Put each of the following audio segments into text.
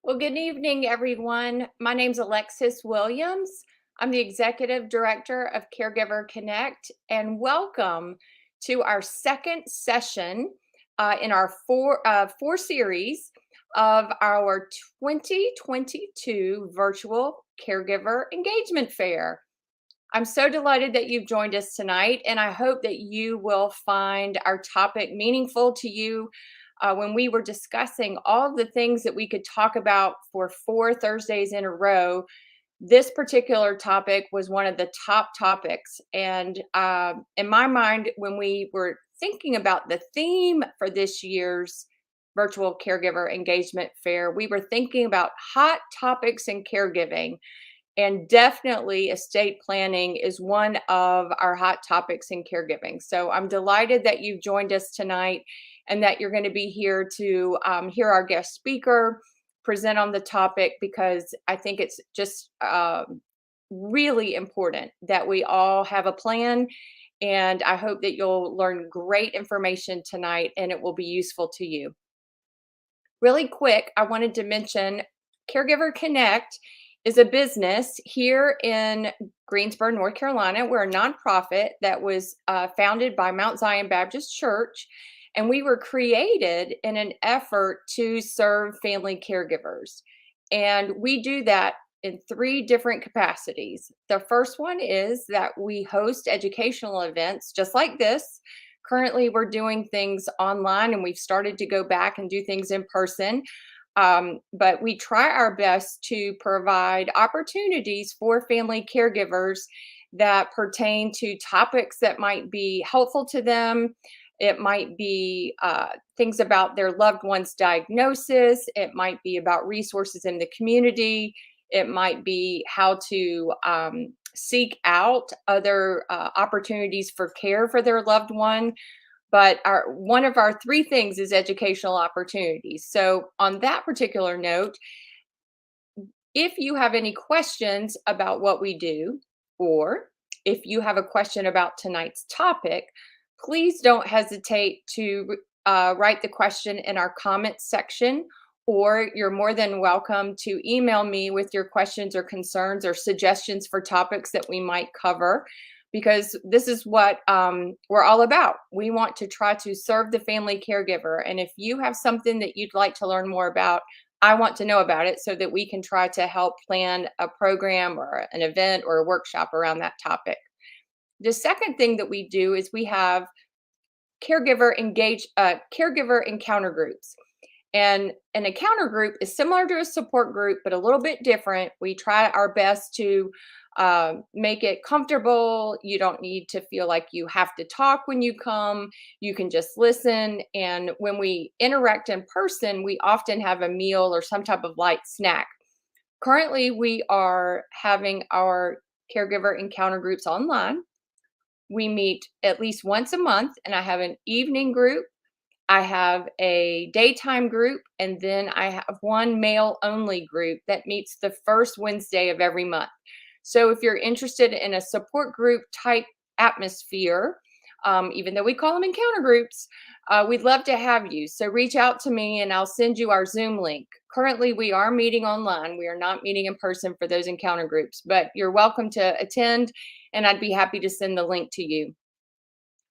Well, good evening, everyone. My name's Alexis Williams. I'm the Executive Director of Caregiver Connect, and welcome to our second session in our four series of our 2022 Virtual Caregiver Engagement Fair. I'm so delighted that you've joined us tonight, and I hope that you will find our topic meaningful to you. When we were discussing all of the things that we could talk about for 4 Thursdays in a row, this particular topic was one of the top topics. And in my mind, when we were thinking about the theme for this year's virtual caregiver engagement fair, we were thinking about hot topics in caregiving. And definitely estate planning is one of our hot topics in caregiving. So I'm delighted that you've joined us tonight and that you're going to be here to hear our guest speaker present on the topic, because I think it's just really important that we all have a plan. And I hope that you'll learn great information tonight and it will be useful to you. Really quick, I wanted to mention Caregiver Connect is a business here in Greensboro, North Carolina. We're a nonprofit that was founded by Mount Zion Baptist Church, and we were created in an effort to serve family caregivers. And we do that in three different capacities. The first one is that we host educational events just like this. Currently, we're doing things online, and we've started to go back and do things in person. But we try our best to provide opportunities for family caregivers that pertain to topics that might be helpful to them. It might be things about their loved one's diagnosis. It might be about resources in the community. It might be how to seek out other opportunities for care for their loved one. But one of our three things is educational opportunities. So on that particular note, if you have any questions about what we do, or if you have a question about tonight's topic, please don't hesitate to write the question in our comments section, or you're more than welcome to email me with your questions or concerns or suggestions for topics that we might cover, because this is what we're all about. We want to try to serve the family caregiver. And if you have something that you'd like to learn more about, I want to know about it so that we can try to help plan a program or an event or a workshop around that topic. The second thing that we do is we have caregiver encounter groups. And an encounter group is similar to a support group, but a little bit different. We try our best to make it comfortable. You don't need to feel like you have to talk when you come. You can just listen. And when we interact in person, we often have a meal or some type of light snack. Currently, we are having our caregiver encounter groups online. We meet at least once a month, and I have an evening group, I have a daytime group, and then I have one male only group that meets the first Wednesday of every month. So if you're interested in a support group type atmosphere, even though we call them encounter groups, we'd love to have you. So reach out to me and I'll send you our Zoom link. Currently, we are meeting online. We are not meeting in person for those encounter groups, but you're welcome to attend, and I'd be happy to send the link to you.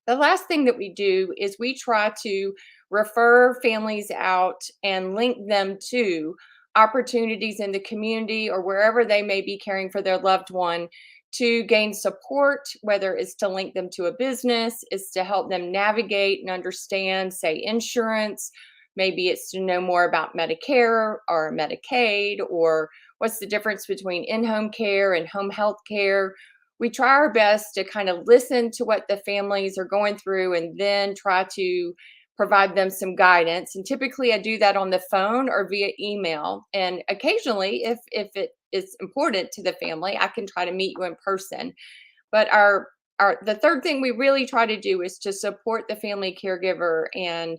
The last thing that we do is we try to refer families out and link them to opportunities in the community or wherever they may be caring for their loved one to gain support, whether it's to link them to a business, it's to help them navigate and understand, say, insurance. Maybe it's to know more about Medicare or Medicaid, or what's the difference between in-home care and home health care. We try our best to kind of listen to what the families are going through and then try to provide them some guidance. And typically I do that on the phone or via email. And occasionally, if it is important to the family, I can try to meet you in person. But the third thing we really try to do is to support the family caregiver and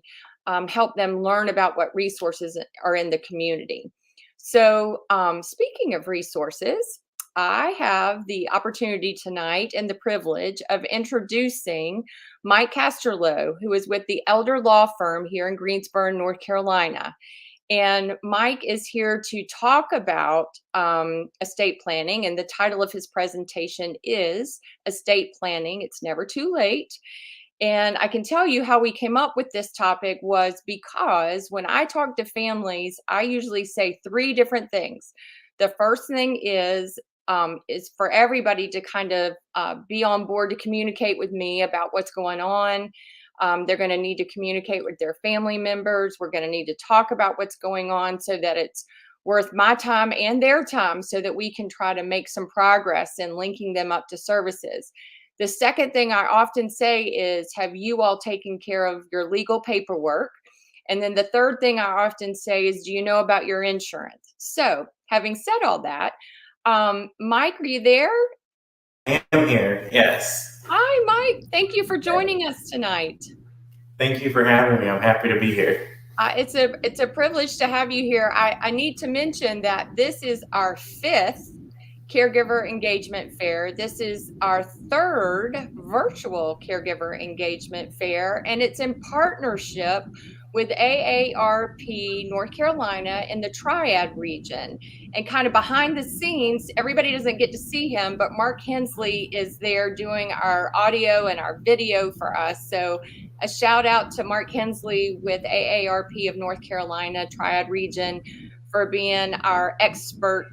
help them learn about what resources are in the community. So speaking of resources, I have the opportunity tonight and the privilege of introducing Mike Casterlow, who is with the Elder Law Firm here in Greensboro, North Carolina. And Mike is here to talk about estate planning. And the title of his presentation is Estate Planning. It's Never Too Late. And I can tell you how we came up with this topic was because when I talk to families, I usually say three different things. The first thing is for everybody to kind of be on board to communicate with me about what's going on. They're going to need to communicate with their family members. We're going to need to talk about what's going on so that it's worth my time and their time so that we can try to make some progress in linking them up to services. The second thing I often say is, have you all taken care of your legal paperwork? And then the third thing I often say is, do you know about your insurance? So having said all that, Mike, are you there? I am here, yes. Hi, Mike. Thank you for joining us tonight. Thank you for having me. I'm happy to be here. It's a privilege to have you here. I need to mention that this is our fifth Caregiver Engagement Fair. This is our third virtual Caregiver Engagement Fair, and it's in partnership with AARP North Carolina in the Triad region. And kind of behind the scenes, everybody doesn't get to see him, but Mark Hensley is there doing our audio and our video for us. So a shout out to Mark Hensley with AARP of North Carolina Triad region for being our expert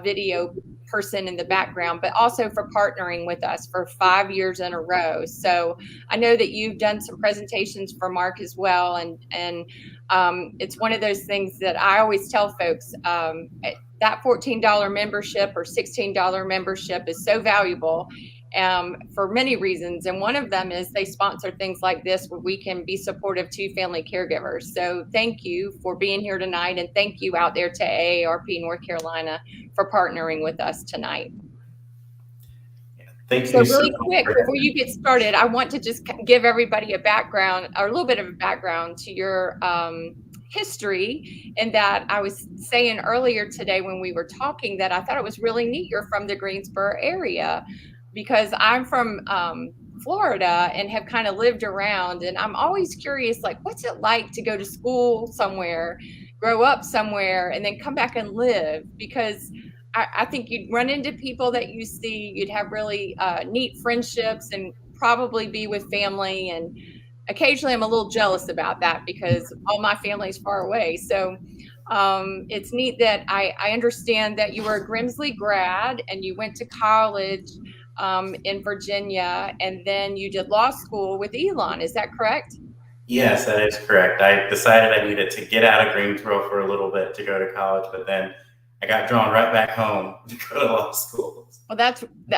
video person in the background, but also for partnering with us for 5 years in a row. So I know that you've done some presentations for Mark as well. And it's one of those things that I always tell folks, that $14 membership or $16 membership is so valuable for many reasons. And one of them is they sponsor things like this where we can be supportive to family caregivers. So thank you for being here tonight. And thank you out there to AARP North Carolina for partnering with us tonight. Thank So you so really much. quick, before you get started, I want to just give everybody a background or a little bit of a background to your history. And that I was saying earlier today when we were talking that I thought it was really neat you're from the Greensboro area, because I'm from Florida and have kind of lived around, and I'm always curious, like, what's it like to go to school somewhere, grow up somewhere, and then come back and live? Because I think you'd run into people that you see, you'd have really neat friendships and probably be with family. And occasionally I'm a little jealous about that because all my family is far away. So it's neat that I understand that you were a Grimsley grad and you went to college in Virginia, and then you did law school with Elon. Is that correct? Yes, that is correct. I decided I needed to get out of Greensboro for a little bit to go to college, but then I got drawn right back home to go to law school. Well,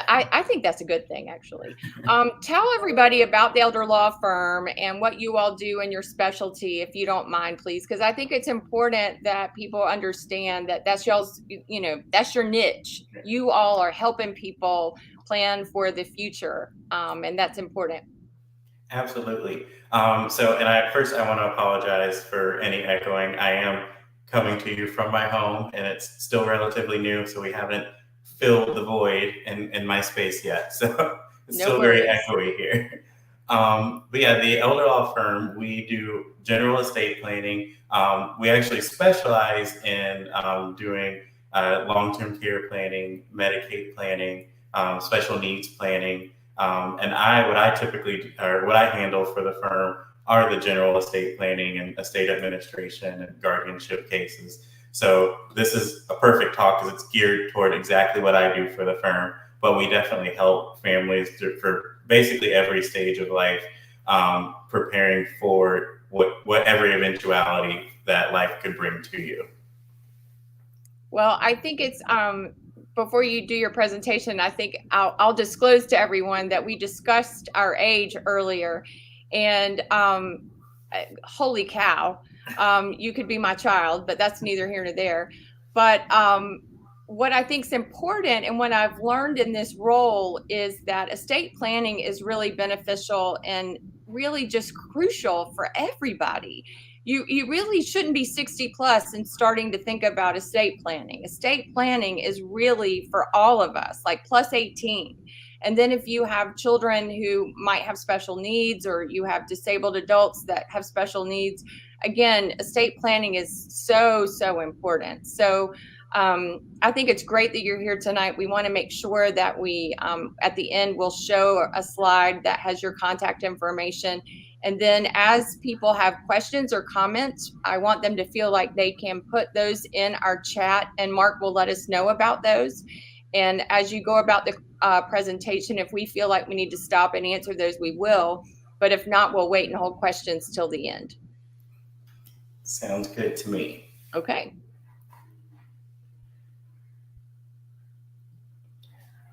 I think that's a good thing, actually. Tell everybody about the Elder Law Firm and what you all do in your specialty, if you don't mind, please, because I think it's important that people understand that that's y'all's, that's your niche. You all are helping people plan for the future, and that's important. Absolutely. First I want to apologize for any echoing. I am coming to you from my home, and it's still relatively new, so we haven't filled the void in my space yet. So it's No still worries. very echoey here. But yeah, the Elder Law Firm, we do general estate planning. We actually specialize in doing long-term care planning, Medicaid planning, special needs planning. What I typically, or what I handle for the firm are the general estate planning and estate administration and guardianship cases. So this is a perfect talk because it's geared toward exactly what I do for the firm. But we definitely help families for basically every stage of life, preparing for whatever eventuality that life could bring to you. Well, I think it's before you do your presentation, I think I'll disclose to everyone that we discussed our age earlier, and holy cow, you could be my child, but that's neither here nor there. But what I think is important and what I've learned in this role is that estate planning is really beneficial and really just crucial for everybody. You really shouldn't be 60 plus and starting to think about estate planning. Estate planning is really for all of us, like plus 18. And then if you have children who might have special needs, or you have disabled adults that have special needs, again, estate planning is so important. So I think it's great that you're here tonight. We want to make sure that we, at the end, will show a slide that has your contact information. And then as people have questions or comments, I want them to feel like they can put those in our chat, and Mark will let us know about those. And as you go about the presentation, if we feel like we need to stop and answer those, we will. But if not, we'll wait and hold questions till the end. Sounds good to me. Okay.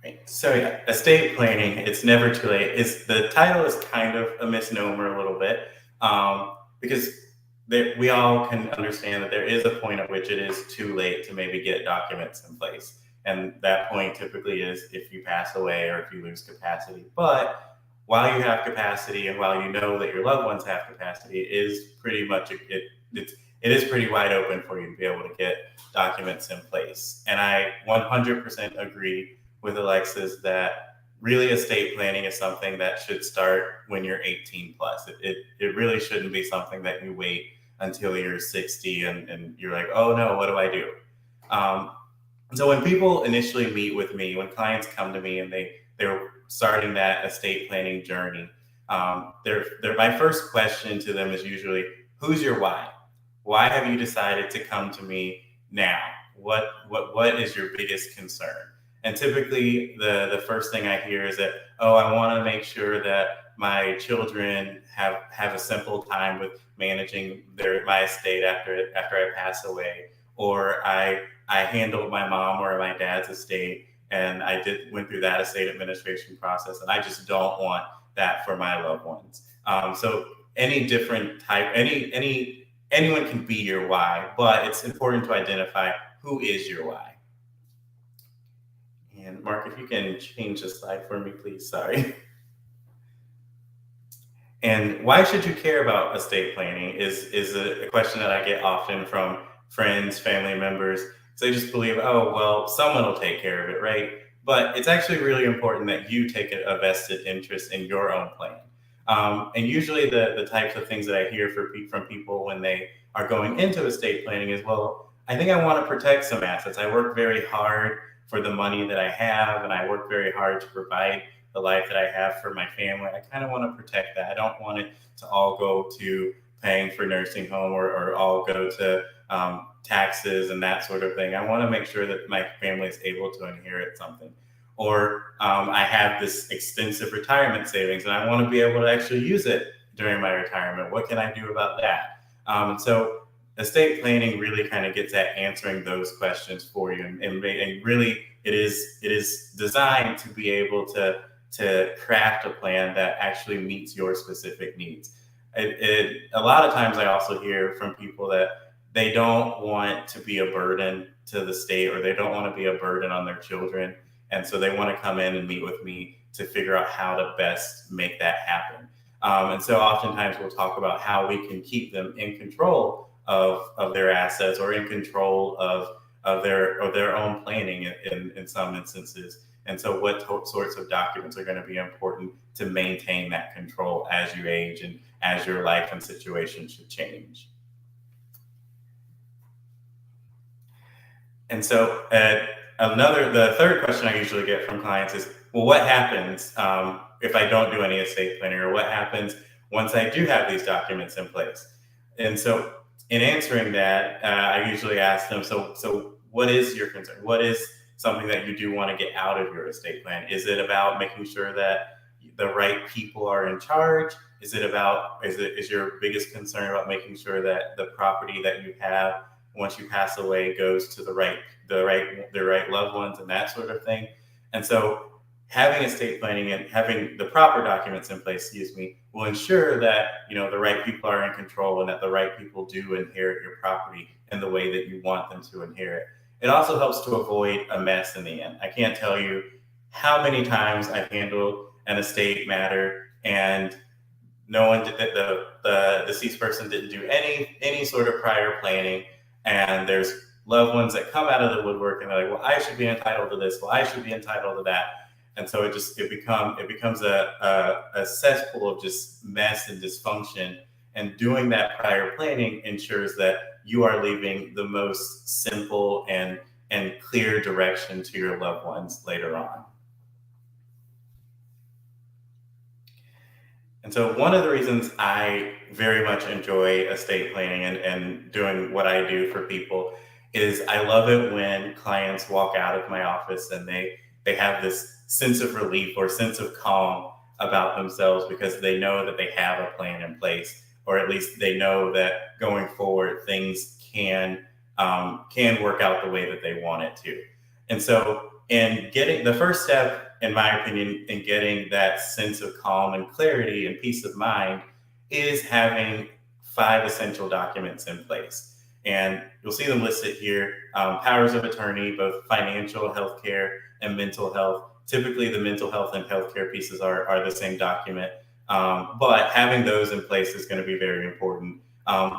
Right. So yeah, estate planning, it's never too late. The title is kind of a misnomer a little bit, because we all can understand that there is a point at which it is too late to maybe get documents in place. And that point typically is if you pass away or if you lose capacity. But while you have capacity, and while you know that your loved ones have capacity, it is pretty much it is pretty wide open for you to be able to get documents in place. And I 100% agree with Alexis that really estate planning is something that should start when you're 18 plus. It really shouldn't be something that you wait until you're 60 and you're like, oh no, what do I do? So when people initially meet with me, when clients come to me and they're starting that estate planning journey, my first question to them is usually, who's your why? Why have you decided to come to me now? What is your biggest concern? And typically the first thing I hear is that, oh, I want to make sure that my children have a simple time with managing my estate after I pass away, or I handled my mom or my dad's estate and I went through that estate administration process, and I just don't want that for my loved ones. So any different type, anyone can be your why, but it's important to identify who is your why. And Mark, if you can change the slide for me, please. Sorry. And why should you care about estate planning is a question that I get often from friends, family members. So they just believe, oh, well, someone will take care of it, right? But it's actually really important that you take a vested interest in your own plan. And usually the types of things that I hear from people when they are going into estate planning is, well, I think I want to protect some assets. I work very hard for the money that I have, and I work very hard to provide the life that I have for my family. I kind of want to protect that. I don't want it to all go to paying for nursing home or all go to taxes and that sort of thing. I want to make sure that my family is able to inherit something. Or I have this extensive retirement savings and I want to be able to actually use it during my retirement. What can I do about that? And so estate planning really kind of gets at answering those questions for you, and really it is designed to be able to craft a plan that actually meets your specific needs. A lot of times I also hear from people that they don't want to be a burden to the state, or they don't want to be a burden on their children, and so they want to come in and meet with me to figure out how to best make that happen. And so oftentimes we'll talk about how we can keep them in control of their assets, or in control of their own planning in some instances. And so what sorts of documents are going to be important to maintain that control as you age and as your life and situation should change. And so the third question I usually get from clients is, well, what happens if I don't do any estate planning, or what happens once I do have these documents in place? And so in answering that, I usually ask them, so what is your concern? What is something that you do want to get out of your estate plan? Is it about making sure that the right people are in charge? Is your biggest concern about making sure that the property that you have once you pass away goes to the right loved ones and that sort of thing? And so having estate planning and having the proper documents in place, will ensure that the right people are in control, and that the right people do inherit your property in the way that you want them to inherit. It also helps to avoid a mess in the end. I can't tell you how many times I've handled an estate matter and no one did, the deceased person didn't do any sort of prior planning, and there's loved ones that come out of the woodwork and they're like, well, I should be entitled to this, well, I should be entitled to that. And so it becomes a cesspool of just mess and dysfunction. And doing that prior planning ensures that you are leaving the most simple and clear direction to your loved ones later on. And so one of the reasons I very much enjoy estate planning and doing what I do for people is I love it when clients walk out of my office and they have this sense of relief or sense of calm about themselves because they know that they have a plan in place, or at least they know that going forward things can work out the way that they want it to. And so in getting the first step, in my opinion, in getting that sense of calm and clarity and peace of mind is having 5 essential documents in place. And you'll see them listed here: powers of attorney, both financial, healthcare, and mental health. Typically, the mental health and healthcare pieces are the same document, but having those in place is going to be very important.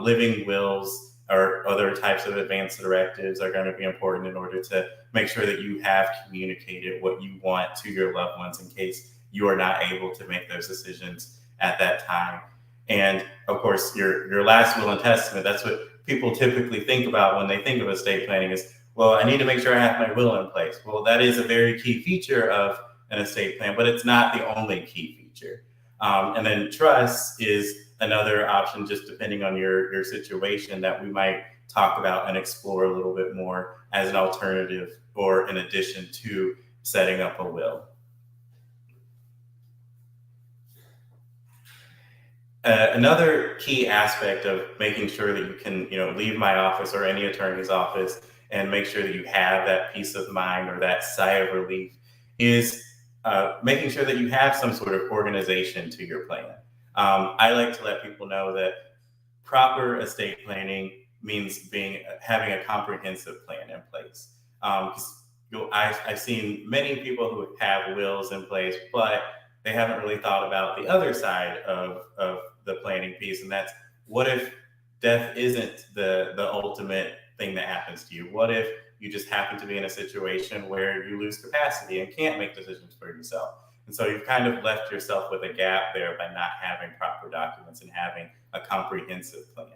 Living wills or other types of advance directives are going to be important in order to make sure that you have communicated what you want to your loved ones in case you are not able to make those decisions at that time. And of course, your last will and testament, that's what people typically think about when they think of estate planning is, well, I need to make sure I have my will in place. Well, that is a very key feature of an estate plan, but it's not the only key feature. And then trust is another option, just depending on your situation, that we might talk about and explore a little bit more as an alternative or in addition to setting up a will. Another key aspect of making sure that you can, leave my office or any attorney's office and make sure that you have that peace of mind or that sigh of relief is making sure that you have some sort of organization to your plan. I like to let people know that proper estate planning means having a comprehensive plan in place. I've seen many people who have wills in place, but they haven't really thought about the other side of the planning piece, and that's, what if death isn't the ultimate thing that happens to you? What if you just happen to be in a situation where you lose capacity and can't make decisions for yourself? And so you've kind of left yourself with a gap there by not having proper documents and having a comprehensive plan.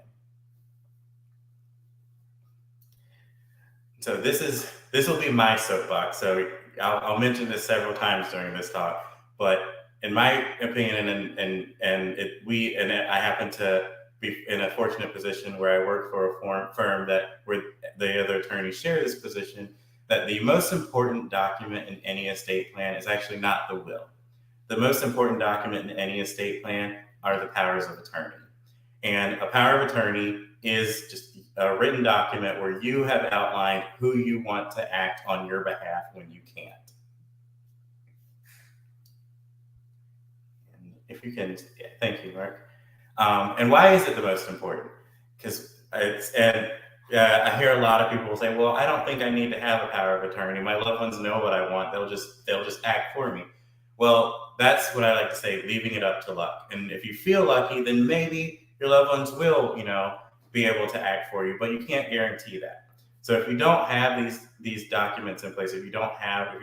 So this will be my soapbox. So I'll mention this several times during this talk, but in my opinion, I happen to be in a fortunate position where I work for a firm where the other attorneys share this position, that the most important document in any estate plan is actually not the will. The most important document in any estate plan are the powers of attorney. And a power of attorney is just a written document where you have outlined who you want to act on your behalf when you can't. And if you can, yeah, thank you, Mark. And why is it the most important? Because I hear a lot of people say, well, I don't think I need to have a power of attorney. My loved ones know what I want. They'll just act for me. Well, that's what I like to say, leaving it up to luck. And if you feel lucky, then maybe your loved ones will, be able to act for you, but you can't guarantee that. So if you don't have these documents in place, if you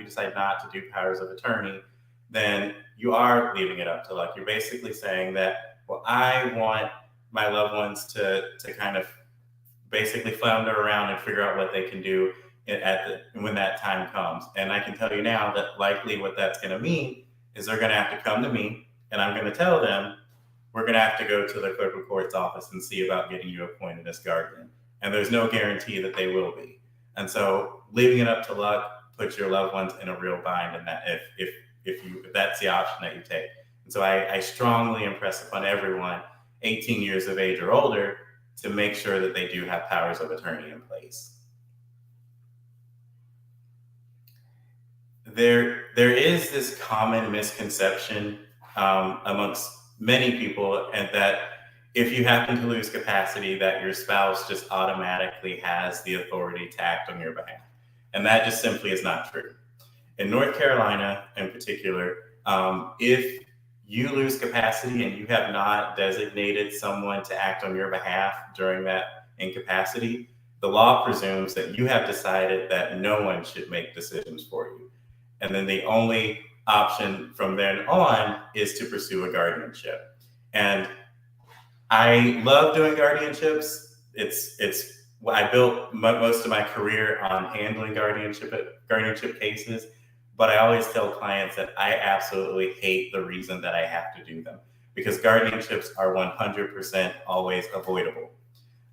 decide not to do powers of attorney, then you are leaving it up to luck. You're basically saying that, well, I want my loved ones to kind of basically flounder around and figure out what they can do when that time comes. And I can tell you now that likely what that's going to mean is they're going to have to come to me, and I'm going to tell them, we're going to have to go to the clerk of court's office and see about getting you appointed as guardian. And there's no guarantee that they will be. And so leaving it up to luck puts your loved ones in a real bind, and that if that's the option that you take. And so I strongly impress upon everyone 18 years of age or older to make sure that they do have powers of attorney in place. There is this common misconception amongst many people, and that if you happen to lose capacity, that your spouse just automatically has the authority to act on your behalf. And that just simply is not true. In North Carolina in particular, if you lose capacity and you have not designated someone to act on your behalf during that incapacity, the law presumes that you have decided that no one should make decisions for you. And then the only option from then on is to pursue a guardianship. And I love doing guardianships. I built most of my career on handling guardianship cases, but I always tell clients that I absolutely hate the reason that I have to do them, because guardianships are 100% always avoidable.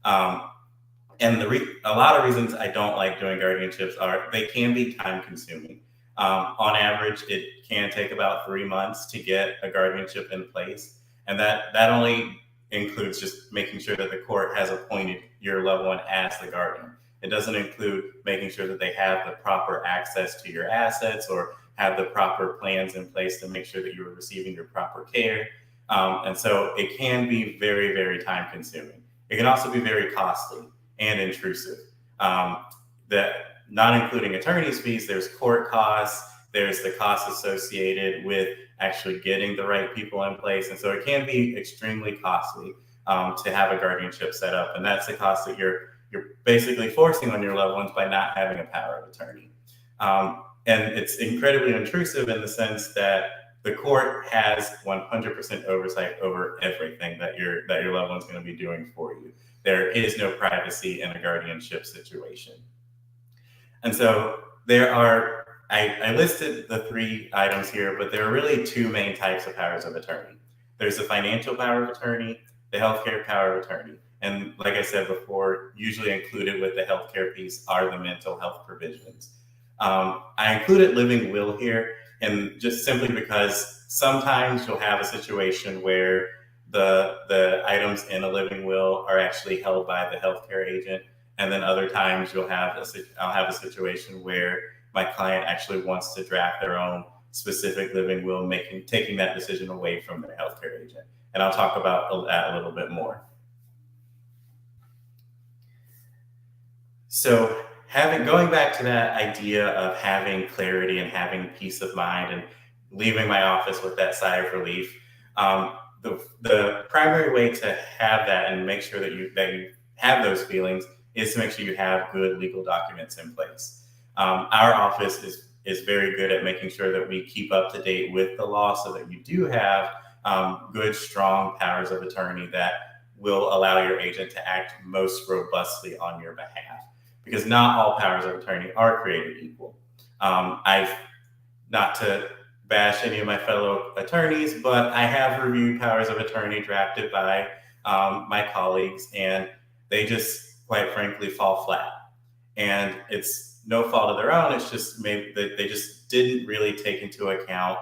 And a lot of reasons I don't like doing guardianships are they can be time consuming. On average, it can take about 3 months to get a guardianship in place. And that only includes just making sure that the court has appointed your loved one as the guardian. It doesn't include making sure that they have the proper access to your assets or have the proper plans in place to make sure that you're receiving your proper care. And so it can be very, very time consuming. It can also be very costly and intrusive. That not including attorney's fees, there's court costs, there's the costs associated with actually getting the right people in place. And so it can be extremely costly to have a guardianship set up. And that's the cost that you're basically forcing on your loved ones by not having a power of attorney. And it's incredibly intrusive in the sense that the court has 100% oversight over everything that your loved one's going to be doing for you. There is no privacy in a guardianship situation. And so I listed the 3 items here, but there are really 2 main types of powers of attorney. There's the financial power of attorney, the healthcare power of attorney. And like I said before, usually included with the healthcare piece are the mental health provisions. I included living will here, and just simply because sometimes you'll have a situation where the items in a living will are actually held by the healthcare agent, and then other times I'll have a situation where my client actually wants to draft their own specific living will, taking that decision away from the healthcare agent. And I'll talk about that a little bit more. So going back to that idea of having clarity and having peace of mind and leaving my office with that sigh of relief, the primary way to have that and make sure that you have those feelings is to make sure you have good legal documents in place. Our office is very good at making sure that we keep up to date with the law so that you do have good, strong powers of attorney that will allow your agent to act most robustly on your behalf. Because not all powers of attorney are created equal. Not to bash any of my fellow attorneys, but I have reviewed powers of attorney drafted by my colleagues, and they just, quite frankly, fall flat. And it's no fault of their own. It's just maybe they just didn't really take into account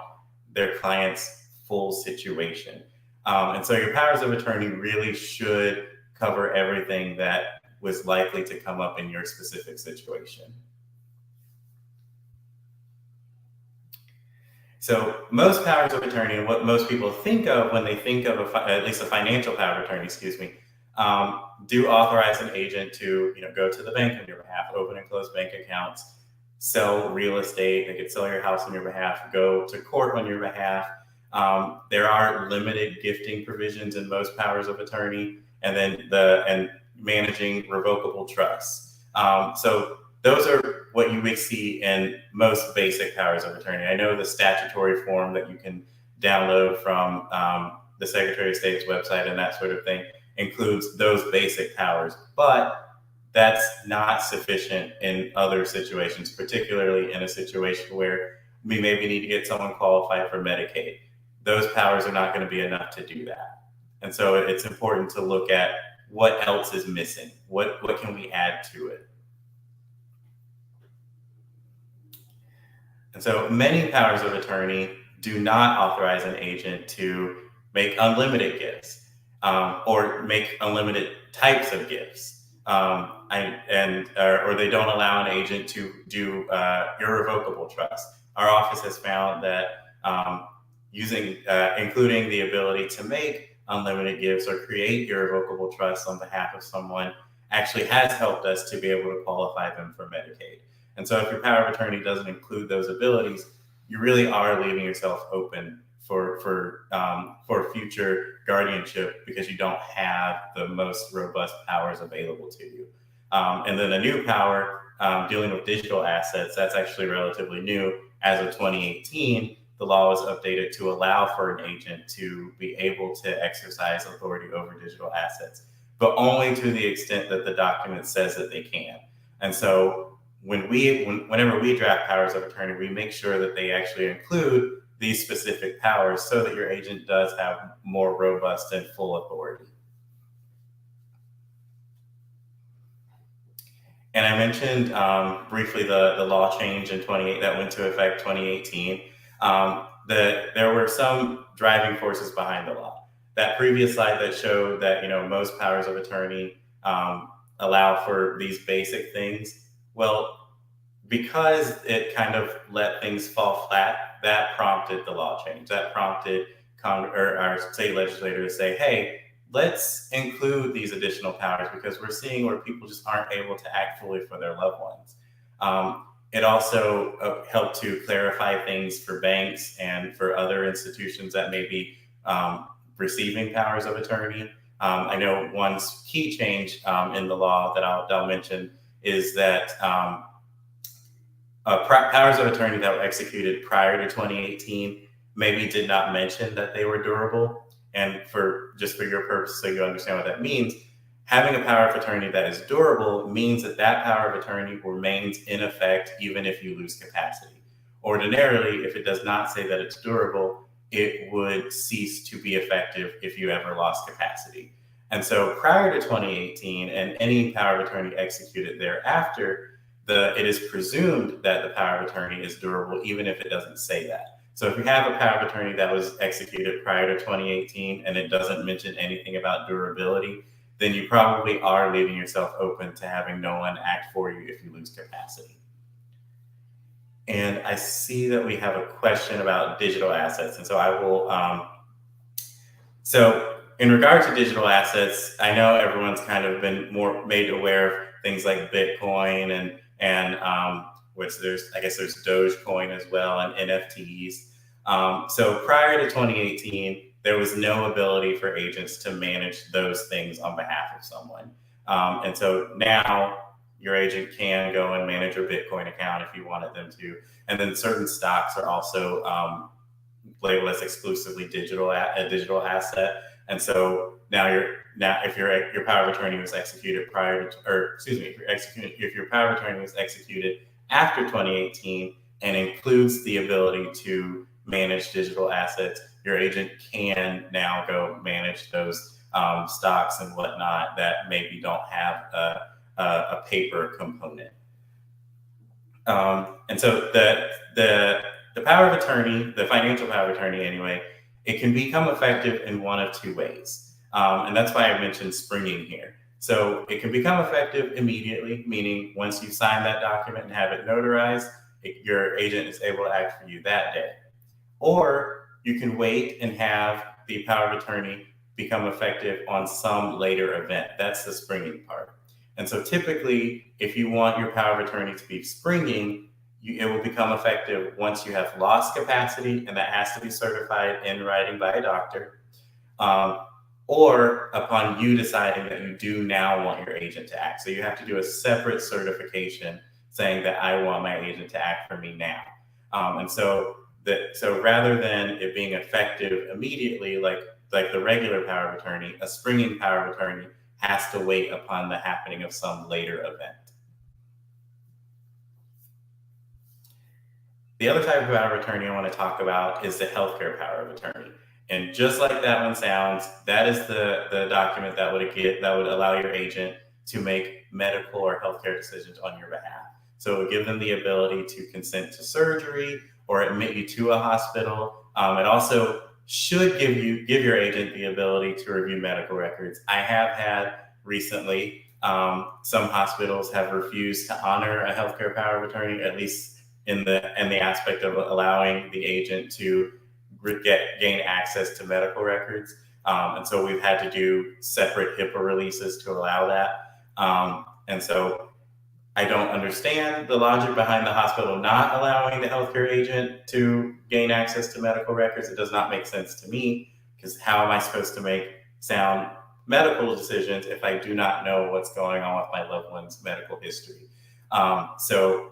their client's full situation. And so your powers of attorney really should cover everything that was likely to come up in your specific situation. So most powers of attorney, and what most people think of when they think of at least a financial power of attorney, do authorize an agent to go to the bank on your behalf, open and close bank accounts, sell real estate. They could sell your house on your behalf, go to court on your behalf. There are limited gifting provisions in most powers of attorney, and then managing revocable trusts. So those are what you would see in most basic powers of attorney. I know the statutory form that you can download from the Secretary of State's website and that sort of thing includes those basic powers, but that's not sufficient in other situations, particularly in a situation where we maybe need to get someone qualified for Medicaid. Those powers are not going to be enough to do that. And so it's important to look at what else is missing. What can we add to it? And so many powers of attorney do not authorize an agent to make unlimited gifts or make unlimited types of gifts. Or they don't allow an agent to do irrevocable trust. Our office has found that including the ability to make unlimited gifts or create irrevocable trusts on behalf of someone actually has helped us to be able to qualify them for Medicaid. And so if your power of attorney doesn't include those abilities, you really are leaving yourself open for future guardianship because you don't have the most robust powers available to you. And then a new power dealing with digital assets, that's actually relatively new. As of 2018, the law was updated to allow for an agent to be able to exercise authority over digital assets, but only to the extent that the document says that they can. And so whenever we draft powers of attorney, we make sure that they actually include these specific powers so that your agent does have more robust and full authority. And I mentioned briefly the law change in 28 that went into effect 2018. There were some driving forces behind the law. That previous slide that showed that most powers of attorney allow for these basic things. Well, because it kind of let things fall flat, that prompted the law change. That prompted our state legislator to say, hey, let's include these additional powers because we're seeing where people just aren't able to act fully for their loved ones. It also helped to clarify things for banks and for other institutions that may be receiving powers of attorney. I know one key change in the law that I'll mention is that powers of attorney that were executed prior to 2018 maybe did not mention that they were durable. And for your purpose, so you understand what that means, having a power of attorney that is durable means that that power of attorney remains in effect even if you lose capacity. Ordinarily, if it does not say that it's durable, it would cease to be effective if you ever lost capacity. And so prior to 2018 and any power of attorney executed thereafter, it is presumed that the power of attorney is durable even if it doesn't say that. So if you have a power of attorney that was executed prior to 2018 and it doesn't mention anything about durability, then you probably are leaving yourself open to having no one act for you if you lose capacity. And I see that we have a question about digital assets. And so I will, so in regard to digital assets, I know everyone's kind of been more made aware of things like Bitcoin and which there's Dogecoin as well and NFTs. So prior to 2018, there was no ability for agents to manage those things on behalf of someone. And so now your agent can go and manage your Bitcoin account if you wanted them to. And then certain stocks are also labeled as exclusively a digital asset. And so now if your power of attorney was executed if your power of attorney was executed after 2018 and includes the ability to manage digital assets, your agent can now go manage those stocks and whatnot that maybe don't have a paper component. And so the power of attorney, the financial power of attorney anyway, it can become effective in one of two ways. And that's why I mentioned springing here. So it can become effective immediately, meaning once you sign that document and have it notarized, your agent is able to act for you that day. Or you can wait and have the power of attorney become effective on some later event. That's the springing part. And so typically, if you want your power of attorney to be springing, it will become effective once you have lost capacity, and that has to be certified in writing by a doctor, or upon you deciding that you do now want your agent to act. So you have to do a separate certification saying that I want my agent to act for me now. And so rather than it being effective immediately, like the regular power of attorney, a springing power of attorney has to wait upon the happening of some later event. The other type of power of attorney I want to talk about is the healthcare power of attorney. And just like that one sounds, that is the document that would allow your agent to make medical or healthcare decisions on your behalf. So it would give them the ability to consent to surgery or admit you to a hospital. It also should give your agent the ability to review medical records. I have had recently, some hospitals have refused to honor a healthcare power of attorney, at least in the aspect of allowing the agent to gain access to medical records. And so we've had to do separate HIPAA releases to allow that. And so I don't understand the logic behind the hospital not allowing the healthcare agent to gain access to medical records. It does not make sense to me, because how am I supposed to make sound medical decisions if I do not know what's going on with my loved one's medical history? So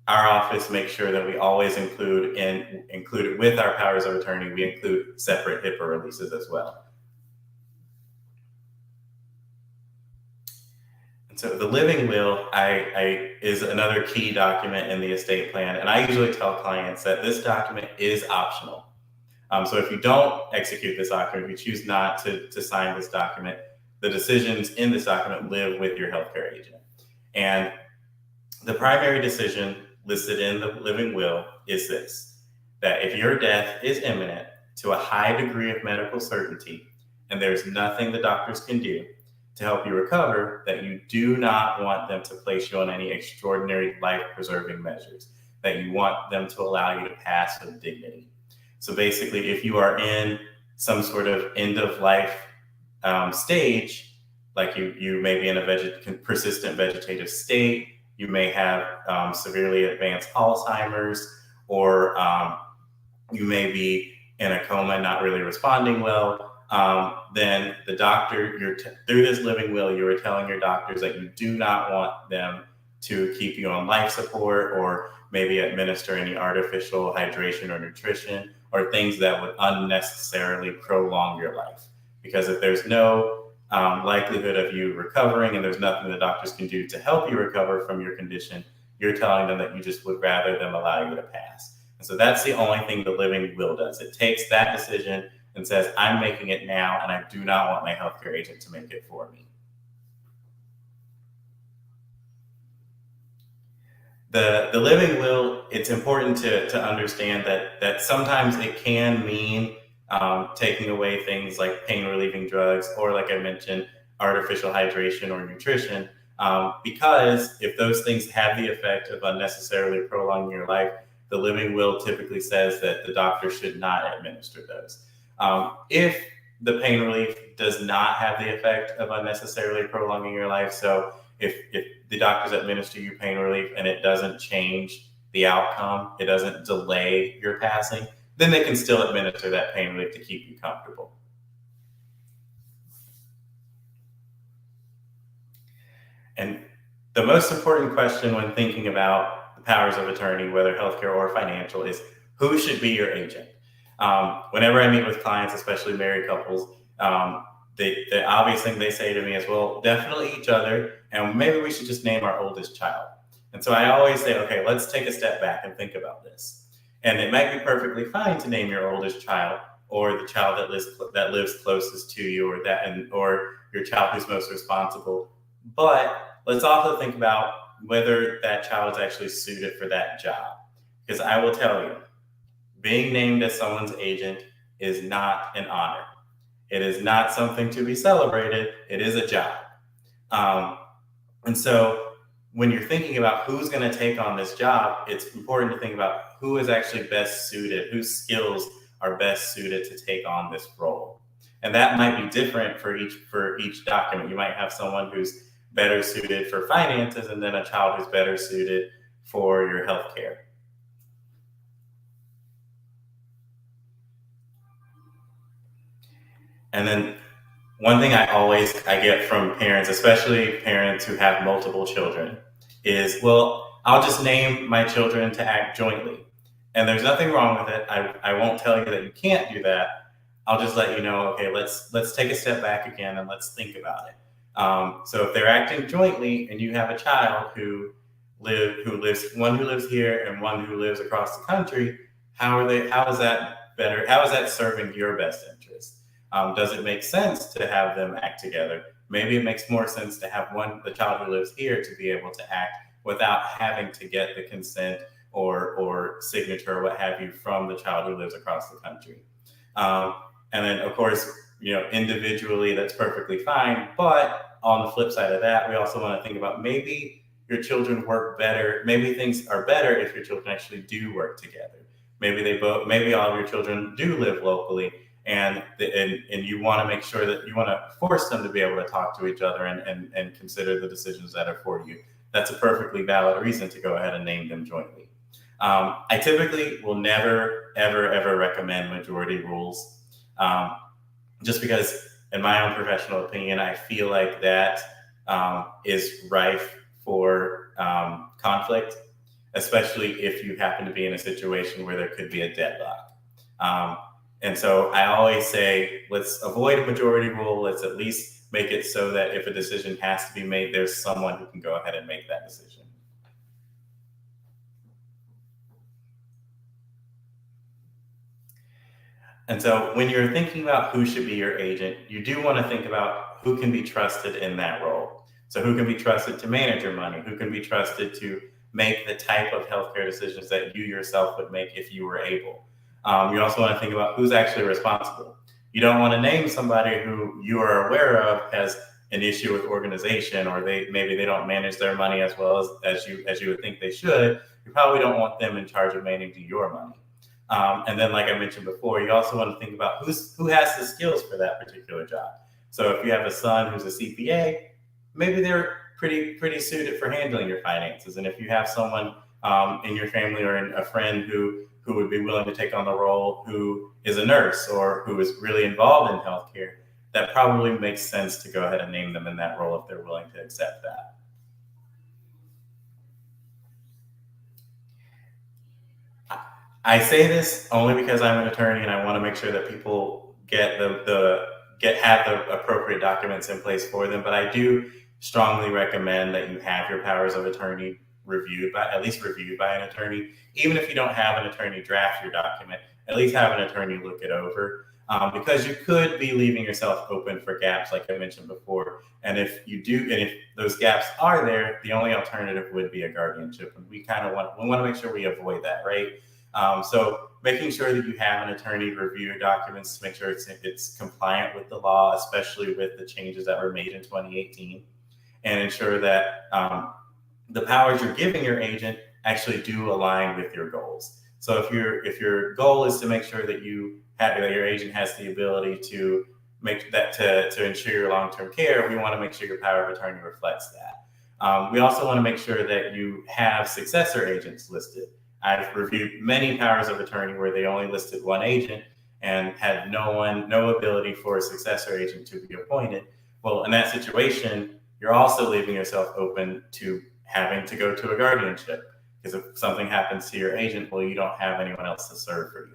our office makes sure that we always include it with our powers of attorney. We include separate HIPAA releases as well. And so the living will is another key document in the estate plan. And I usually tell clients that this document is optional. So if you don't execute this document, if you choose not to sign this document, the decisions in this document live with your healthcare agent. And the primary decision listed in the living will is this: that if your death is imminent to a high degree of medical certainty, and there's nothing the doctors can do to help you recover, that you do not want them to place you on any extraordinary life-preserving measures, that you want them to allow you to pass with dignity. So basically, if you are in some sort of end-of-life stage, like you may be in a persistent vegetative state, you may have severely advanced Alzheimer's, or you may be in a coma, not really responding well, then the doctor, through this living will, you are telling your doctors that you do not want them to keep you on life support, or maybe administer any artificial hydration or nutrition, or things that would unnecessarily prolong your life. Because if there's no likelihood of you recovering, and there's nothing the doctors can do to help you recover from your condition, you're telling them that you just would rather them allow you to pass. And so that's the only thing the living will does. It takes that decision and says, I'm making it now, and I do not want my healthcare agent to make it for me. The living will, it's important to understand that sometimes it can mean taking away things like pain relieving drugs, or, like I mentioned, artificial hydration or nutrition, because if those things have the effect of unnecessarily prolonging your life, the living will typically says that the doctor should not administer those. If the pain relief does not have the effect of unnecessarily prolonging your life, so if the doctors administer you pain relief and it doesn't change the outcome, it doesn't delay your passing, then they can still administer that pain relief to keep you comfortable. And the most important question when thinking about the powers of attorney, whether healthcare or financial, is who should be your agent? Whenever I meet with clients, especially married couples, the obvious thing they say to me is, well, definitely each other, and maybe we should just name our oldest child. And so I always say, okay, let's take a step back and think about this. And it might be perfectly fine to name your oldest child, or the child that lives closest to you, or your child who's most responsible. But let's also think about whether that child is actually suited for that job. Because I will tell you, being named as someone's agent is not an honor. It is not something to be celebrated. It is a job. And so when you're thinking about who's going to take on this job, it's important to think about who is actually best suited, whose skills are best suited to take on this role. And that might be different for each document. You might have someone who's better suited for finances, and then a child who's better suited for your healthcare. And then one thing I get from parents, especially parents who have multiple children, is, well, I'll just name my children to act jointly. And there's nothing wrong with it. I won't tell you that you can't do that. I'll just let you know, okay, let's take a step back again and let's think about it. So if they're acting jointly and you have a child who lives here and one who lives across the country, how is that better? How is that serving your best interest? Does it make sense to have them act together? Maybe it makes more sense to have the child who lives here to be able to act without having to get the consent or signature or what have you from the child who lives across the country. And then, of course, individually, that's perfectly fine. But on the flip side of that, we also want to think about maybe your children work better. Maybe things are better if your children actually do work together. Maybe all of your children do live locally. And you want to make sure that you want to force them to be able to talk to each other and consider the decisions that are for you. That's a perfectly valid reason to go ahead and name them jointly. I typically will never, ever, ever recommend majority rules, just because, in my own professional opinion, I feel like that is rife for conflict. especially if you happen to be in a situation where there could be a deadlock. And so I always say, let's avoid a majority rule. Let's at least make it so that if a decision has to be made, there's someone who can go ahead and make that decision. And so when you're thinking about who should be your agent, you do want to think about who can be trusted in that role. So who can be trusted to manage your money, who can be trusted to make the type of healthcare decisions that you yourself would make if you were able. You also want to think about who's actually responsible. You don't want to name somebody who you are aware of has an issue with organization, or maybe they don't manage their money as well as you would think they should. You probably don't want them in charge of managing your money. And then, like I mentioned before, you also want to think about who has the skills for that particular job. So if you have a son who's a CPA, maybe they're pretty suited for handling your finances. And if you have someone in your family or a friend who would be willing to take on the role, who is a nurse or who is really involved in healthcare, that probably makes sense to go ahead and name them in that role if they're willing to accept that. I say this only because I'm an attorney and I want to make sure that people have the appropriate documents in place for them. But I do strongly recommend that you have your powers of attorney reviewed by an attorney. Even if you don't have an attorney draft your document, at least have an attorney look it over. Because you could be leaving yourself open for gaps, like I mentioned before. And if those gaps are there, the only alternative would be a guardianship. And we want to make sure we avoid that, right? So making sure that you have an attorney review your documents to make sure it's compliant with the law, especially with the changes that were made in 2018, and ensure that the powers you're giving your agent actually do align with your goals. So if your goal is to make sure that that your agent has the ability to make that to ensure your long-term care, we want to make sure your power of attorney reflects that. We also want to make sure that you have successor agents listed. I've reviewed many powers of attorney where they only listed one agent and had no ability for a successor agent to be appointed. Well, in that situation, you're also leaving yourself open to having to go to a guardianship, because if something happens to your agent, well, you don't have anyone else to serve for you.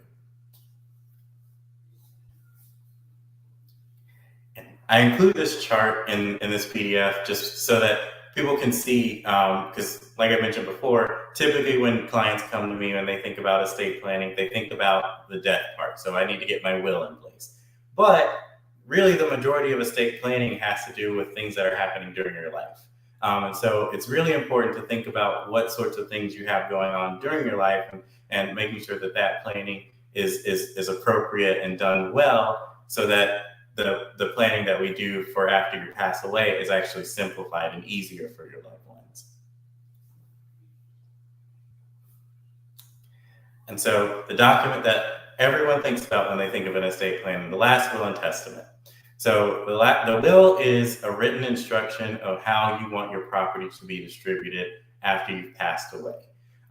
And I include this chart in this PDF just so that people can see, because like I mentioned before, typically when clients come to me and they think about estate planning, they think about the death part. So I need to get my will in place. But really the majority of estate planning has to do with things that are happening during your life. And so it's really important to think about what sorts of things you have going on during your life and making sure that planning is appropriate and done well, so that the planning that we do for after you pass away is actually simplified and easier for your loved ones. And so the document that everyone thinks about when they think of an estate plan, the last will and testament. So the will is a written instruction of how you want your property to be distributed after you've passed away.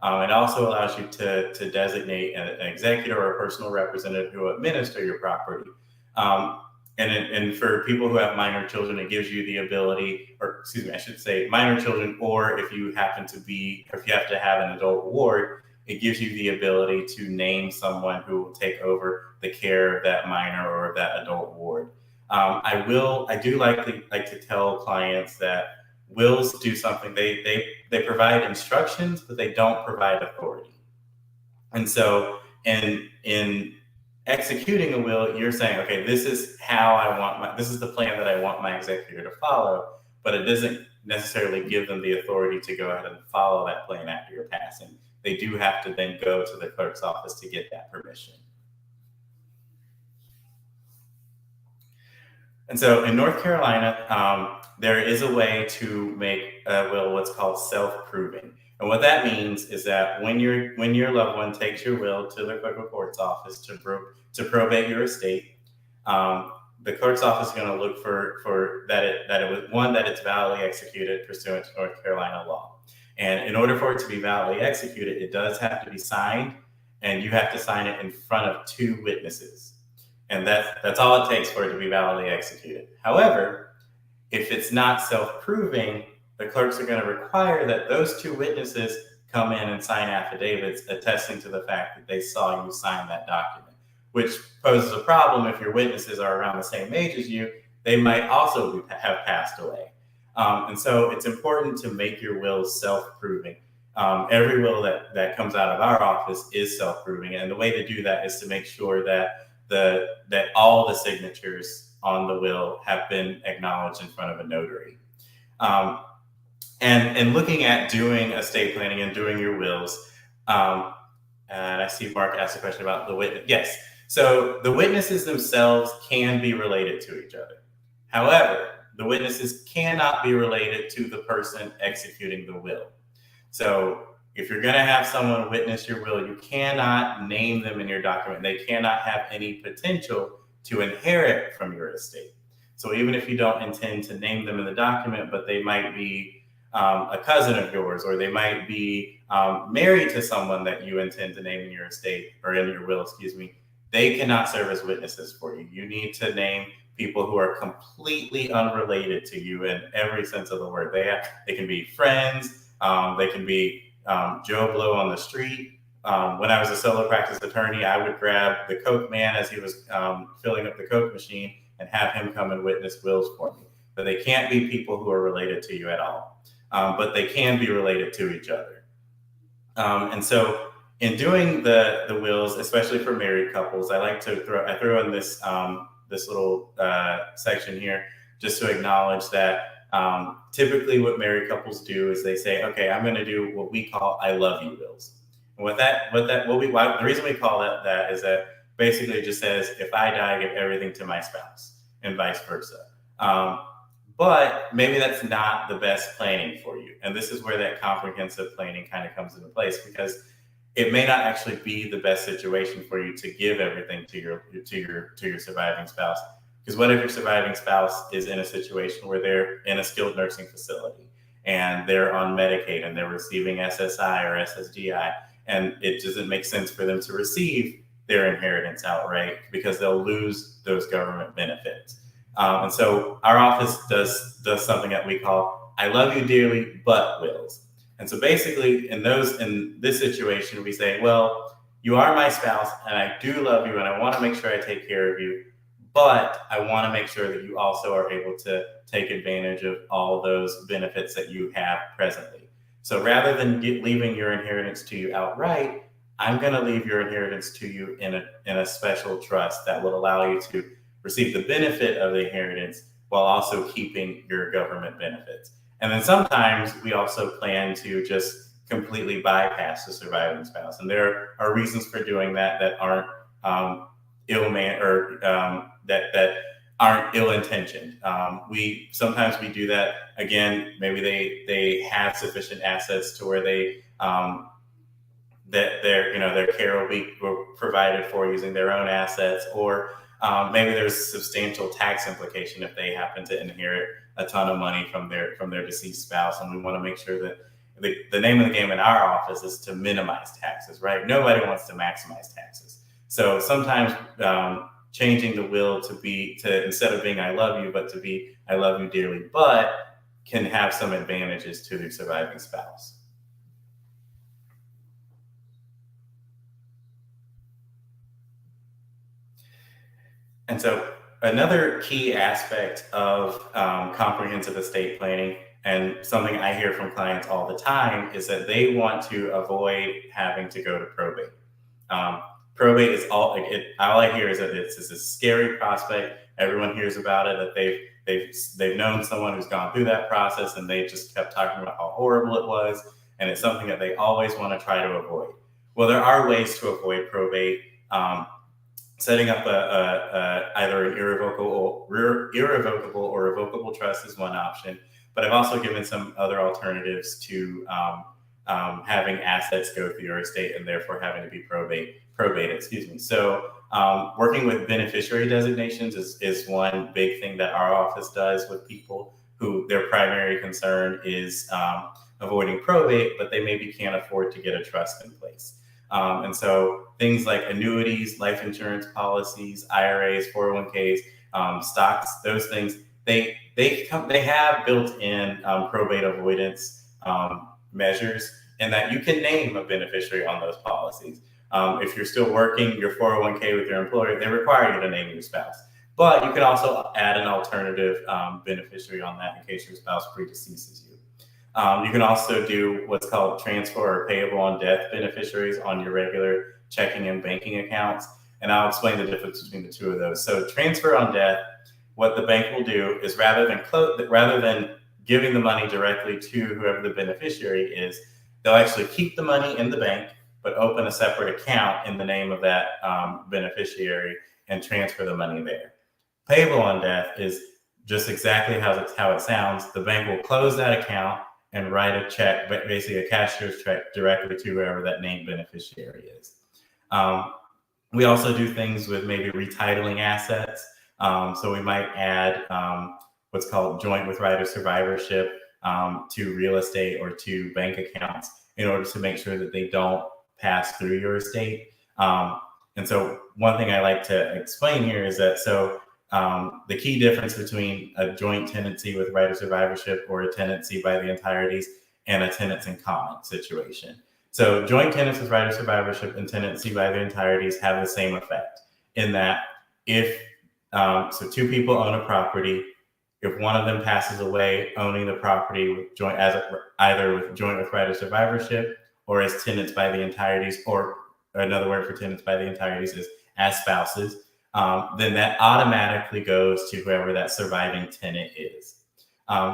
It also allows you to designate an executor or a personal representative who will administer your property. And for people who have minor children, it gives you the ability, or excuse me, I should say minor children, or if you have to have an adult ward, it gives you the ability to name someone who will take over the care of that minor or that adult ward. I do like to tell clients that wills do something. They provide instructions, but they don't provide authority. And so in executing a will, you're saying, okay, this is this is the plan that I want my executor to follow, but it doesn't necessarily give them the authority to go ahead and follow that plan after your passing. They do have to then go to the clerk's office to get that permission. And so in North Carolina, there is a way to make a will what's called self-proving. And what that means is that when your loved one takes your will to the clerk of court's office to probate your estate, the clerk's office is going to look for that it's validly executed pursuant to North Carolina law. And in order for it to be validly executed, it does have to be signed, and you have to sign it in front of 2 witnesses. And that's all it takes for it to be validly executed. However, if it's not self-proving, the clerks are going to require that those 2 witnesses come in and sign affidavits attesting to the fact that they saw you sign that document, which poses a problem if your witnesses are around the same age as you. They might also have passed away. And so it's important to make your wills self-proving. Every will that comes out of our office is self-proving. And the way to do that is to make sure that that all the signatures on the will have been acknowledged in front of a notary. And looking at doing estate planning and doing your wills, and I see Mark asked a question about the witness. Yes, so the witnesses themselves can be related to each other. However, the witnesses cannot be related to the person executing the will. So if you're going to have someone witness your will, you cannot name them in your document. They cannot have any potential to inherit from your estate. So even if you don't intend to name them in the document, but they might be a cousin of yours, or they might be married to someone that you intend to name in your estate or in your will, excuse me, they cannot serve as witnesses for you. You need to name people who are completely unrelated to you in every sense of the word. They can be friends, they can be Joe Blow on the street. When I was a solo practice attorney, I would grab the Coke man as he was filling up the Coke machine and have him come and witness wills for me. But they can't be people who are related to you at all. But they can be related to each other. And so in doing the wills, especially for married couples, I like to throw in this this little section here just to acknowledge that typically what married couples do is they say, okay, I'm going to do what we call I love you wills. And the reason we call that is that basically it just says, if I die, I give everything to my spouse, and vice versa. But maybe that's not the best planning for you. And this is where that comprehensive planning kind of comes into place, because it may not actually be the best situation for you to give everything to your surviving spouse. Because what if your surviving spouse is in a situation where they're in a skilled nursing facility and they're on Medicaid and they're receiving SSI or SSDI, and it doesn't make sense for them to receive their inheritance outright because they'll lose those government benefits. And so our office does something that we call I love you dearly, but wills. And so basically in this situation, we say, well, you are my spouse and I do love you and I want to make sure I take care of you, but I want to make sure that you also are able to take advantage of all those benefits that you have presently. So rather than leaving your inheritance to you outright, I'm going to leave your inheritance to you in a special trust that will allow you to receive the benefit of the inheritance while also keeping your government benefits. And then sometimes we also plan to just completely bypass the surviving spouse. And there are reasons for doing that aren't that aren't ill-intentioned. Sometimes we do that. Again, maybe they have sufficient assets to where their care will be provided for using their own assets, or maybe there's substantial tax implication if they happen to inherit a ton of money from their deceased spouse, and we want to make sure that the name of the game in our office is to minimize taxes, right? Nobody wants to maximize taxes. So sometimes changing the will to instead of being I love you, but to be I love you dearly, but can have some advantages to the surviving spouse. And so another key aspect of comprehensive estate planning, and something I hear from clients all the time, is that they want to avoid having to go to probate. Probate is all I hear is that it's a scary prospect. Everyone hears about it, that they've known someone who's gone through that process, and they just kept talking about how horrible it was, and it's something that they always want to try to avoid. Well, there are ways to avoid probate. Setting up either an irrevocable or revocable trust is one option, but I've also given some other alternatives to having assets go through your estate and therefore having to be probated. Excuse me. So working with beneficiary designations is one big thing that our office does with people who their primary concern is avoiding probate, but they maybe can't afford to get a trust in place. And so things like annuities, life insurance policies, IRAs, 401ks, stocks, those things, they have built-in probate avoidance measures, in that you can name a beneficiary on those policies. If you're still working your 401k with your employer, they require you to name your spouse. But you can also add an alternative beneficiary on that in case your spouse predeceases you. You can also do what's called transfer or payable on death beneficiaries on your regular checking and banking accounts. And I'll explain the difference between the two of those. So transfer on death, what the bank will do is rather than giving the money directly to whoever the beneficiary is, they'll actually keep the money in the bank, but open a separate account in the name of that beneficiary and transfer the money there. Payable on death is just exactly how it sounds. The bank will close that account and write a check, basically a cashier's check directly to whoever that named beneficiary is. We also do things with maybe retitling assets. So we might add what's called joint with right of survivorship to real estate or to bank accounts in order to make sure that they don't pass through your estate. And so one thing I like to explain here is that the key difference between a joint tenancy with right of survivorship or a tenancy by the entireties and a tenants in common situation. So joint tenants with right of survivorship and tenancy by the entireties have the same effect in that if two people own a property, if one of them passes away owning the property with either with joint with right of survivorship or as tenants by the entireties, or another word for tenants by the entireties is as spouses, then that automatically goes to whoever that surviving tenant is.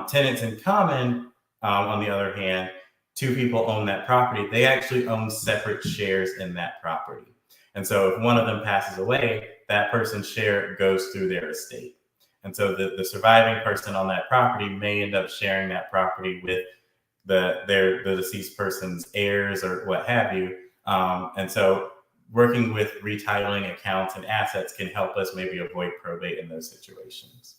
Tenants in common, on the other hand, two people own that property, they actually own separate shares in that property. And so if one of them passes away, that person's share goes through their estate. And so the surviving person on that property may end up sharing that property with the deceased person's heirs or what have you. And so working with retitling accounts and assets can help us maybe avoid probate in those situations.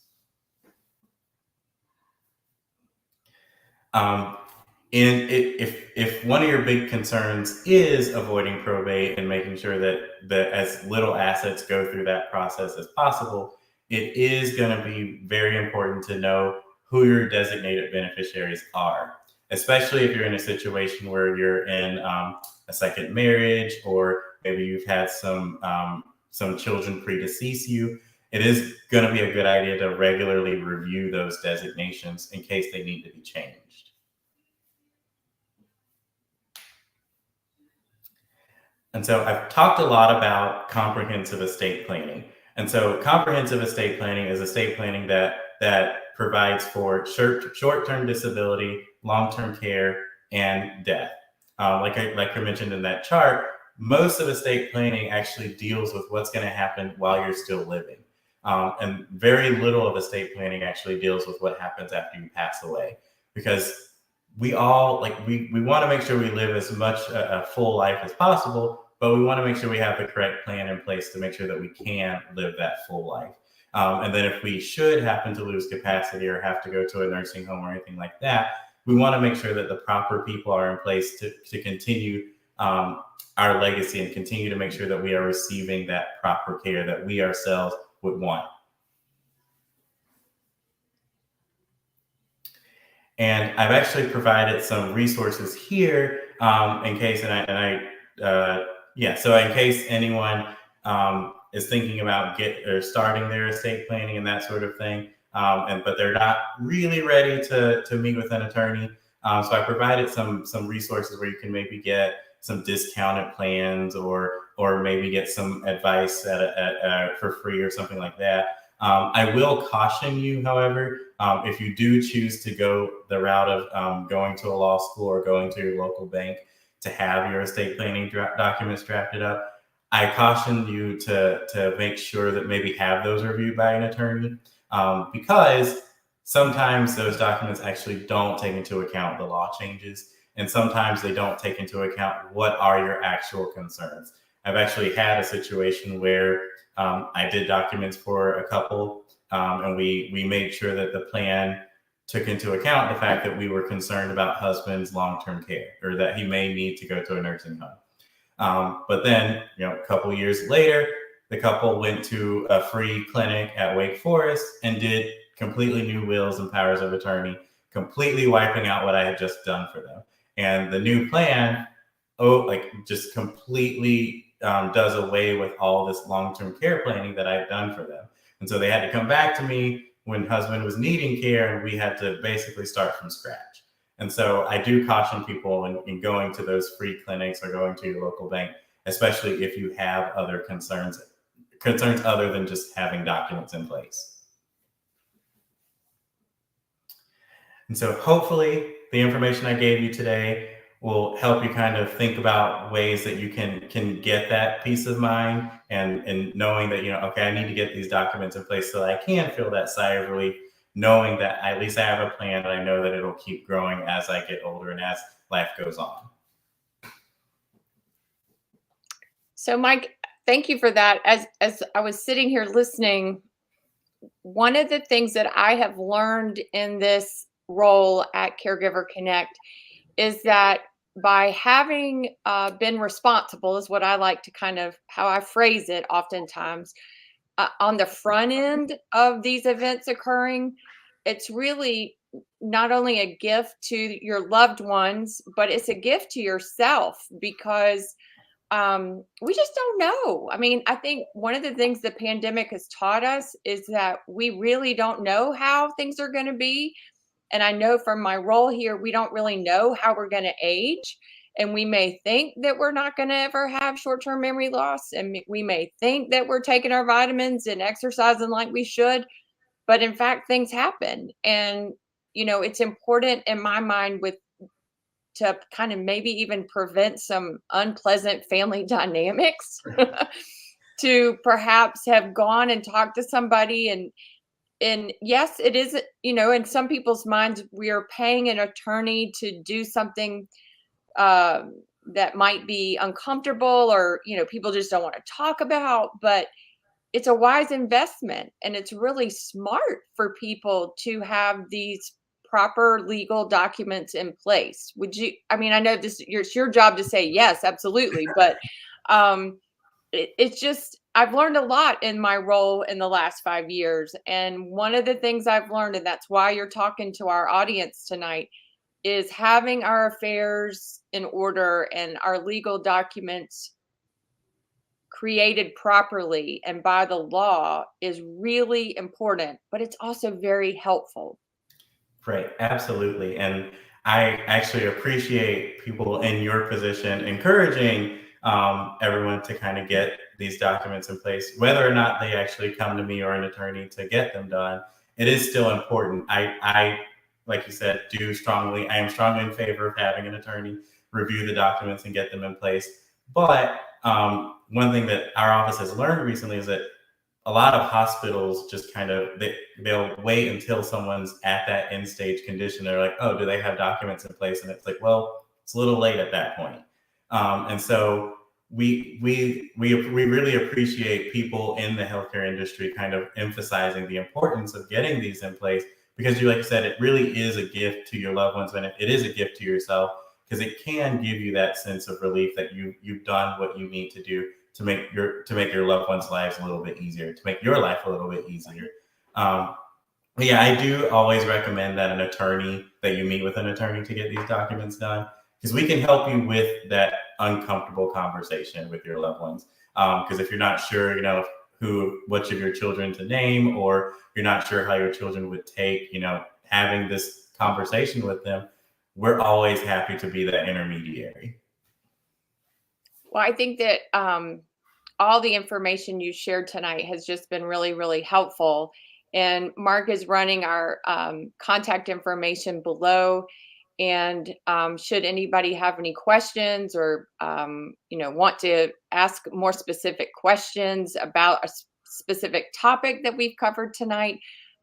If one of your big concerns is avoiding probate and making sure that as little assets go through that process as possible, it is going to be very important to know who your designated beneficiaries are, especially if you're in a situation where you're in a second marriage, or maybe you've had some children predecease you. It is going to be a good idea to regularly review those designations in case they need to be changed. And so I've talked a lot about comprehensive estate planning. And so comprehensive estate planning is estate planning that provides for short-term disability, long-term care, and death. Like I mentioned in that chart, most of estate planning actually deals with what's going to happen while you're still living. And very little of estate planning actually deals with what happens after you pass away, because we all we want to make sure we live as much a full life as possible, but we want to make sure we have the correct plan in place to make sure that we can live that full life. And then if we should happen to lose capacity or have to go to a nursing home or anything like that, we want to make sure that the proper people are in place to continue our legacy and continue to make sure that we are receiving that proper care that we ourselves would want. And I've actually provided some resources here in case, so in case anyone is thinking about starting their estate planning and that sort of thing, but they're not really ready to meet with an attorney. So I provided some resources where you can maybe get some discounted plans or maybe get some advice for free or something like that. I will caution you, however, if you do choose to go the route of going to a law school or going to your local bank to have your estate planning documents drafted up, I caution you to make sure that maybe have those reviewed by an attorney, because sometimes those documents actually don't take into account the law changes, and sometimes they don't take into account what are your actual concerns. I've actually had a situation where I did documents for a couple, and we made sure that the plan took into account the fact that we were concerned about husband's long-term care, or that he may need to go to a nursing home. But then, a couple years later, the couple went to a free clinic at Wake Forest and did completely new wills and powers of attorney, completely wiping out what I had just done for them. And the new plan, just completely does away with all this long-term care planning that I've done for them. And so they had to come back to me when husband was needing care, and we had to basically start from scratch. And so I do caution people in going to those free clinics or going to your local bank, especially if you have other concerns other than just having documents in place. And so hopefully the information I gave you today will help you kind of think about ways that you can get that peace of mind and knowing that, okay, I need to get these documents in place so that I can feel that sigh of relief, knowing that at least I have a plan and I know that it'll keep growing as I get older and as life goes on. So Mike, thank you for that. As I was sitting here listening, one of the things that I have learned in this role at Caregiver Connect is that by having been responsible, is what I like to kind of how I phrase it oftentimes, on the front end of these events occurring, it's really not only a gift to your loved ones, but it's a gift to yourself because we just don't know. I mean, I think one of the things the pandemic has taught us is that we really don't know how things are going to be. And I know from my role here, we don't really know how we're going to age. And we may think that we're not going to ever have short term memory loss. And we may think that we're taking our vitamins and exercising like we should. But in fact, things happen. And, it's important in my mind to kind of maybe even prevent some unpleasant family dynamics to perhaps have gone and talked to somebody and yes, it is, in some people's minds, we are paying an attorney to do something that might be uncomfortable or, people just don't want to talk about, but it's a wise investment and it's really smart for people to have these proper legal documents in place. I know it's your job to say yes, absolutely, but it's just I've learned a lot in my role in the last 5 years. And one of the things I've learned, and that's why you're talking to our audience tonight, is having our affairs in order and our legal documents created properly and by the law is really important, but it's also very helpful. Right, absolutely. And I actually appreciate people in your position encouraging everyone to kind of get these documents in place, whether or not they actually come to me or an attorney to get them done. It is still important. Like you said, I am strongly in favor of having an attorney review the documents and get them in place. But one thing that our office has learned recently is that a lot of hospitals just kind of they'll wait until someone's at that end stage condition. They're like, oh, do they have documents in place? And it's like, well, it's a little late at that point. And so we really appreciate people in the healthcare industry kind of emphasizing the importance of getting these in place because, like you said, it really is a gift to your loved ones, and it is a gift to yourself because it can give you that sense of relief that you've done what you need to do to make your loved ones' lives a little bit easier, to make your life a little bit easier. But yeah, I do always recommend that you meet with an attorney to get these documents done because we can help you with that uncomfortable conversation with your loved ones. Because if you're not sure, which of your children to name, or you're not sure how your children would take, having this conversation with them, we're always happy to be that intermediary. Well, I think that all the information you shared tonight has just been really, really helpful. And Mark is running our contact information below. And should anybody have any questions or, want to ask more specific questions about a specific topic that we've covered tonight,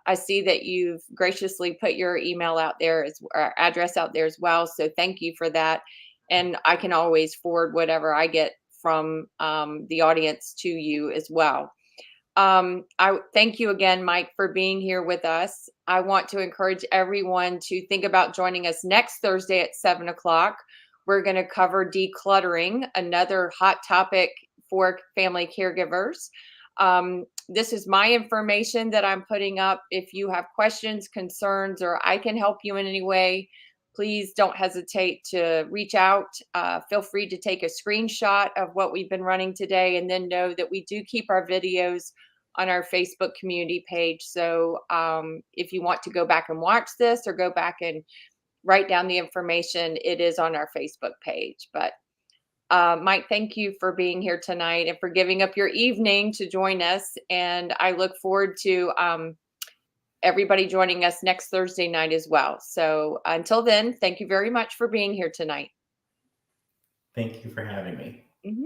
I see that you've graciously put your email out there, or address out there as well. So thank you for that. And I can always forward whatever I get from the audience to you as well. I thank you again, Mike, for being here with us. I want to encourage everyone to think about joining us next Thursday at 7:00. We're going to cover decluttering, another hot topic for family caregivers. This is my information that I'm putting up. If you have questions, concerns, or I can help you in any way, please don't hesitate to reach out. Feel free to take a screenshot of what we've been running today, and then know that we do keep our videos on our Facebook community page. So if you want to go back and watch this or go back and write down the information, it is on our Facebook page. But Mike, thank you for being here tonight and for giving up your evening to join us. And I look forward to everybody joining us next Thursday night as well. So until then, thank you very much for being here tonight. Thank you for having me. Mm-hmm.